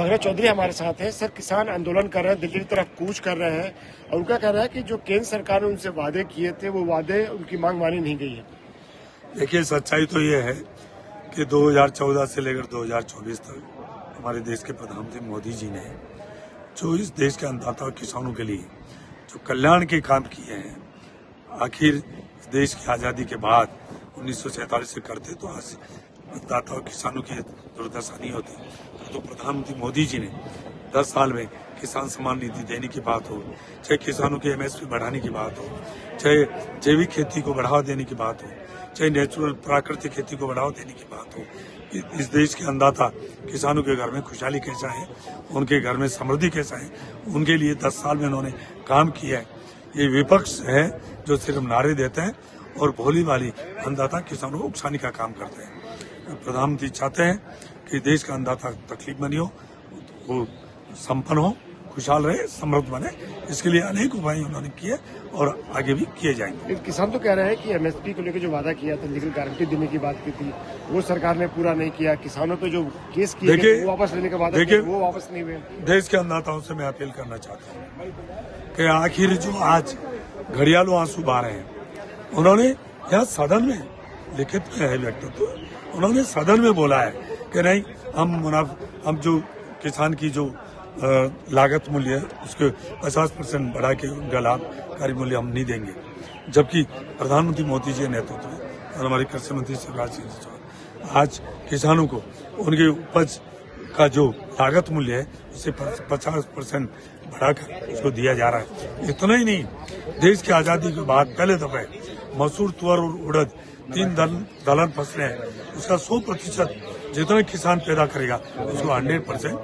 पंकज चौधरी हमारे साथ हैं। सर, किसान आंदोलन कर रहे हैं, दिल्ली की तरफ कूच कर रहे हैं और उनका कहना है कि जो केंद्र सरकार ने उनसे वादे किए थे वो वादे उनकी मांग मानी नहीं गई है। देखिए, सच्चाई तो ये है कि 2014 से लेकर 2024 तक हमारे देश के प्रधानमंत्री मोदी जी ने जो इस देश के अन्नदाता और किसानों के लिए जो कल्याण के काम किए हैं, आखिर इस देश की आज़ादी के बाद 1947 से करते तो आज अन्नदाता और किसानों की दुर्दशा नहीं होती। तो प्रधानमंत्री मोदी जी ने 10 साल में किसान सम्मान निधि देने की बात हो, चाहे किसानों की MSP बढ़ाने की बात हो, चाहे जैविक खेती को बढ़ावा देने की बात हो, चाहे नेचुरल प्राकृतिक खेती को बढ़ावा देने की बात हो, इस देश के अन्नदाता किसानों के घर में खुशहाली कैसा है, उनके घर में समृद्धि कैसा है, उनके लिए 10 साल में उन्होंने काम किया है। ये विपक्ष है जो सिर्फ नारे देते हैं और भोली वाली अन्नदाता किसानों को उकसाने का काम करते हैं। प्रधानमंत्री चाहते हैं कि देश का अन्नदाता तकलीफ में नहीं हो, वो संपन्न हो, खुशहाल रहे, समृद्ध बने। इसके लिए अनेक उपाय उन्होंने किए और आगे भी किए जाएंगे। किसान तो कह रहे हैं कि MSP को लेकर जो वादा किया था, लीगल गारंटी देने की बात की थी, वो सरकार ने पूरा नहीं किया। किसानों पे जो केस किए वो वापस लेने का वादा किया, वो वापस नहीं हुए। देश के अन्नदाताओं से मैं अपील करना चाहता हूँ कि आखिर जो आज घड़ियालू आंसू बहा रहे हैं, उन्होंने यहाँ सदन में लिखित में है व्यक्तित्व, उन्होंने सदन में बोला है कि नहीं, हम जो किसान की जो लागत मूल्य है उसके 50% बढ़ा के उनका लाभकारी मूल्य हम नहीं देंगे। जबकि प्रधानमंत्री मोदी जी के नेतृत्व में और हमारे कृषि मंत्री शिवराज सिंह चौहान आज किसानों को उनके उपज का जो लागत मूल्य है उसे 50% बढ़ाकर उसको दिया जा रहा है। इतना ही नहीं, देश की आजादी के बाद पहले दफे मसूर, तुअर और उड़द 3 दलहन फसलें हैं, उसका 100% जितना किसान पैदा करेगा उसको 100%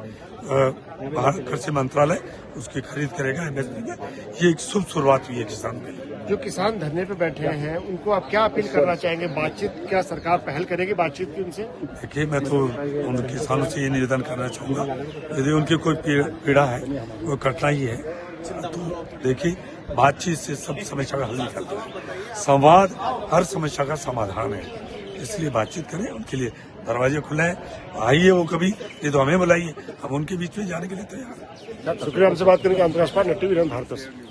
भारत कृषि मंत्रालय उसकी खरीद करेगा MSP में। ये एक शुभ शुरुआत हुई है किसान के लिए। जो किसान धरने पे बैठे हैं उनको आप क्या अपील करना चाहेंगे? बातचीत, क्या सरकार पहल करेगी बातचीत की उनसे? देखिए, मैं तो उन किसानों से ये निवेदन करना चाहूंगा, यदि उनकी कोई पीड़ा है, कोई कठिनाई है, तो देखिए, बातचीत से सब समस्या का हल निकलता है। संवाद हर समस्या का समाधान है, इसलिए बातचीत करें। उनके लिए दरवाजे खुले हैं, आइए वो कभी, ये तो हमें बुलाइए, हम उनके बीच में जाने के लिए तैयार हैं। शुक्रिया, हमसे बात करने का। अंतर्राष्ट्रीय भारत।